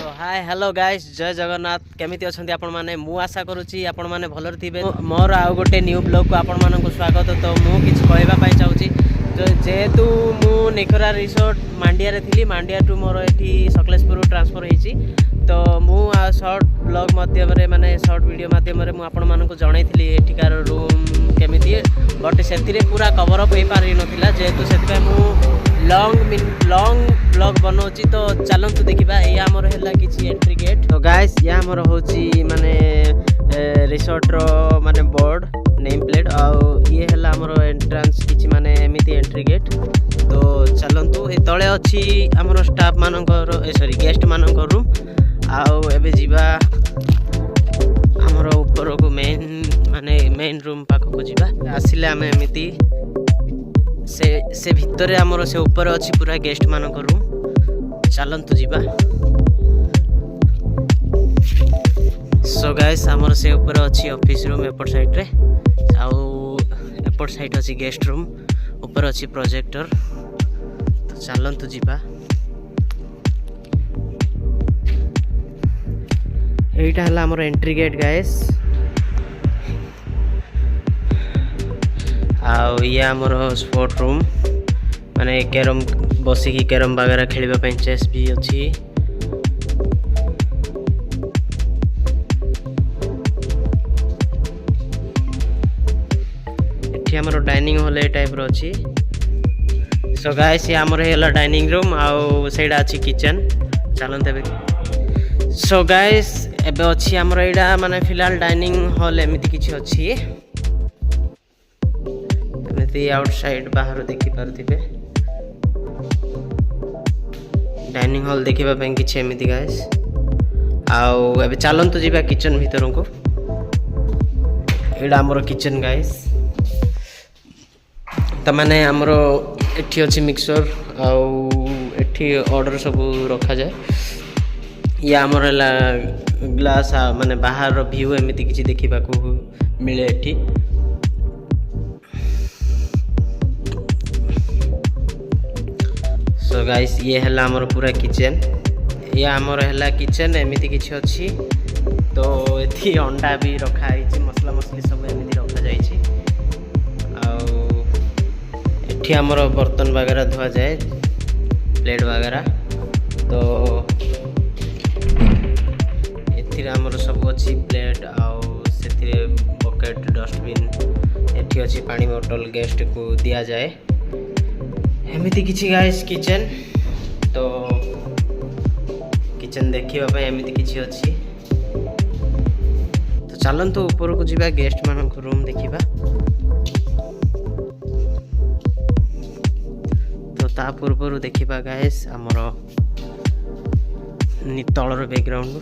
Hi hello guys जय जगन्नाथ केमिति अछंती आपण माने मु आशा करूची आपण माने भलर थिबे मोर आउ गोटे न्यू ब्लॉग को आपण मानन को स्वागत। तो मु किछ कहबा पई चाहूची जेहेतु मु निखरा रिसोर्ट मांडिया रे थिली मांडिया टू मोर एठी सकलेशपुर ट्रांसफर हेची। तो मु शॉर्ट ब्लॉग माध्यम रे माने शॉर्ट वीडियो माध्यम रे मु आपण मानन को जणाइथिली एठिकार रूम केमिति बट सेतिरे पूरा कवर अप हे पारि नथिला जेहेतु सेतबे मु लॉन्ग ब्लॉग बनौची। तो चलतु देखा ये आमर है किसी एंट्री गेट। तो गाइस ये आमर होची माने रिसोर्ट रो माने बोर्ड नेम प्लेट और ये है आमर एंट्रांस किसी माने एमिति एंट्री गेट। तो चलतु ए तले अच्छी आमर स्टाफ मानकर सॉरी गेस्ट मानकर रूम आउ एबे जीवा आमर ऊपर को मेन रूम पाख को जीवा आसिले आमे एमिति से भितर आमर से ऊपर अच्छी पूरा गेस्ट मानक रूम चलतु जीवा। सो गाइस आमर से ऊपर अच्छी ऑफिस रूम एपट साइड रे आउ एपट साइड अच्छी गेस्ट रूम ऊपर अच्छी प्रोजेक्टर। तो चलतु जीवा एटा हला आमर एंट्री गेट गाइस आउ ये आमर स्पोर्ट रूम माने कैरम बसिकी कैरम वगैरह खेलिबा पई चेस भी अछि। एठी आमर डाइनिंग हॉल ए टाइप रो अछि। सो गाइस ये आमर हेला डाइनिंग रूम आउ सेडा अछि किचन चलन तबे। सो गाइस एबे अछि आमर एडा माने फिलहाल डाइनिंग हॉल एमिति किछि अछि आउटसाइड बाहर देखि पारथिबे डाइनिंग हॉल देखिबा ପାଇଁ किछि एमिति गाइस। आउ एबे चलंतु जीवा किचन भीतर को एडा हमरो किचन गाइस। त माने हमरो एठी अछि मिक्सर आउ एठी ऑर्डर सब रखा जाय। या हमर हला ग्लास माने बाहर रो व्यू एमिति किछि देखिबा को मिले एठी। सो गाइस ये है आमर पूरा किचन ये आमर है किचन एमिति किछि अछि। तो एथि अंडा भी रखा है मसला मसली सब एमिति रखा जाइछि आउ एठी आमर बर्तन वगैरह धोआ जाए प्लेट वगैरह। तो एथि आमर सब अछि प्लेट आउ सेथिरे बकेट डस्टबिन एठी अछि पानी बोतल गेस्ट को दिया जाए एमिति किछि गाइस किचन। तो किचन देखिबा पय एमिति किछि अछि। तो चलंतु ऊपर को जीवा गेस्ट मानन को रूम देखिबा। तो ता पूर्वरु देखिबा गाइस हमर नितळर बैकग्राउंड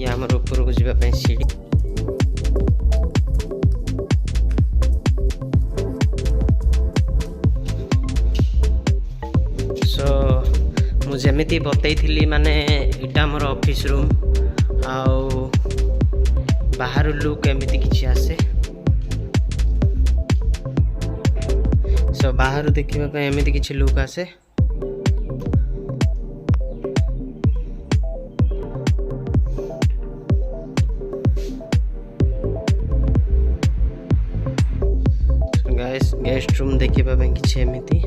आमर ऊपर को जीवा ପାଇଁ सीढ़ी। सो मु जेमिति बतैथिली माने इटा हमर ऑफिस रूम आउ बाहर लुक एमिति किछि आसे। सो बाहर देखिबा ପାଇଁ एमिति किछि लुक आसे। गाइस गेस्ट रूम देखिबा ପାଇଁ किछि एमिति।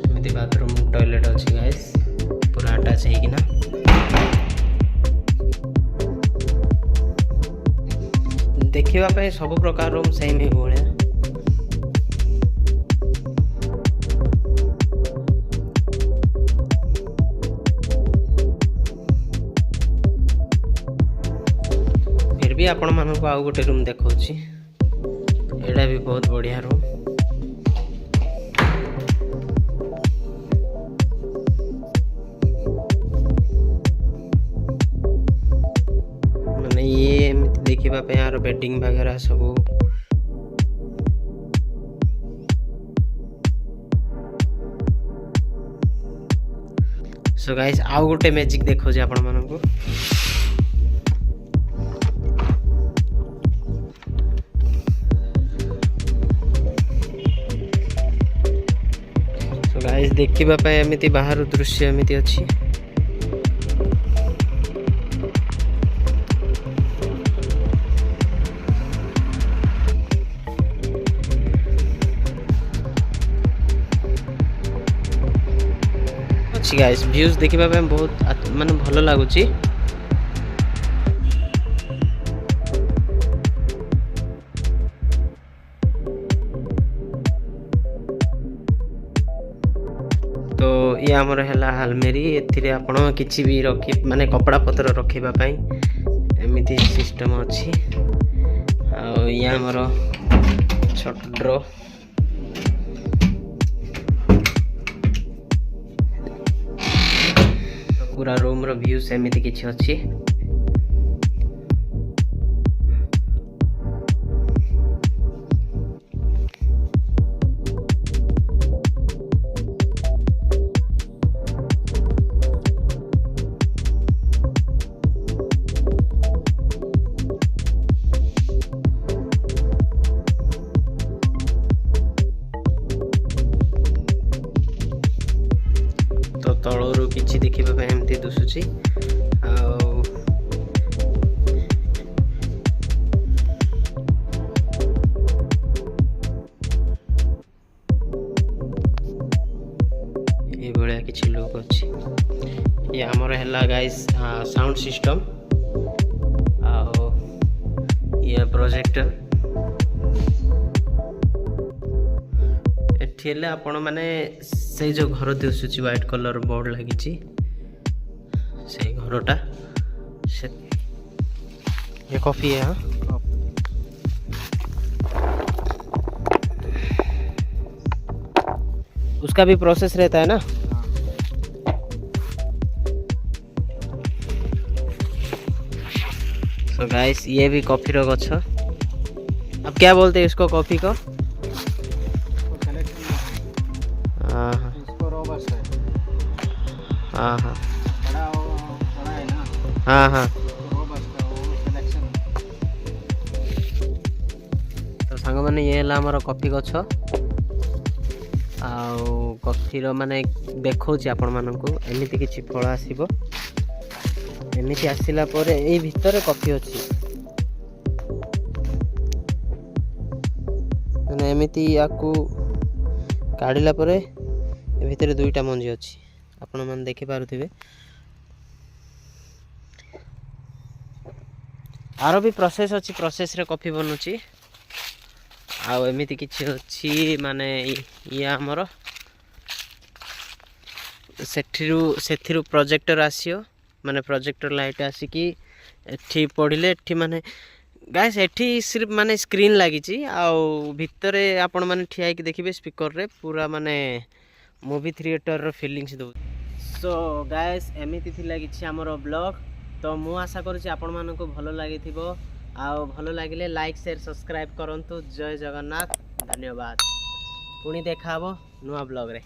एमिति बाथरूम टॉयलेट अछि गाइस पूरा अटैच है कि ना। देखिबा पे सब प्रकार रूम सेम ही भलिया। फिर भी आपण मानन को आउ गोटे रूम देखौछि एडा भी बहुत बढ़िया रूम। देखिबा पे यार बेडिंग वगैरह सब सो गाइस आउ गोटे मैजिक देखो जे आपण मानकू सो गाइस देखिबा पे एमिति बाहर दृश्य एमिति अछि गाइस व्यूज देखिबा पे बहुत माने भलो लागुची तो ये हमर हैला हालमेरी एथिरे आपण किछि भी रखी माने कपड़ा पत्र रखिबा पई एमिति सिस्टम अछि आ ये हमर छोट ड्रॉ पूरा रूम रो व्यू सेमिति किछि अछि तो तळरू किछि देखिबा पे एमती दुसुची ये बढिया किछि लुक अछि ये हमर हैला गाइस साउंड सिस्टम आ ये प्रोजेक्टर एठिले आपण माने से जो घर दिसुची व्हाइट कलर बोर्ड लागिची से घरटा से ये कॉफी है हाँ उसका भी प्रोसेस रहता है ना तो गाइस ये भी कॉफी रो गछ अब क्या बोलते हैं इसको कॉफी को हाँ हाँ हाँ हाँ हाँ तो सांग मैंने ये है आमर कॉफी गछ आउ कॉफीर माने देखो आपण मानक एमती किसी फल आसब एमती आसला ये भितर कॉफी अच्छी मैंने एमती या काढ़ला भितर दुईटा मंजी अच्छी आपण मैंने देखि पारुथिबे आरो भी प्रोसेस अच्छी प्रोसेस रे कॉफी बनुची आउ एमिति किछि अच्छी माने ये हमर सेथिरु प्रोजेक्टर आसियो माने प्रोजेक्टर लाइट आसिकी एठी पड़िले एठी माने गाइस एठी सिर्फ माने स्क्रीन लागिची आउ भितरे आपण माने ठिया कि देखिबे स्पीकर रे पूरा माने मूवी थिएटर रो फीलिंग्स दो सो गाइस एमिति थिला किछि हमर ब्लॉग तो मु आशा करूछि आपण मानको भलो लागिथिबो आउ भलो लागिले लाइक शेयर सब्सक्राइब करंतु जय जगन्नाथ धन्यवाद पुणी देखाबो नुआ ब्लॉग रे।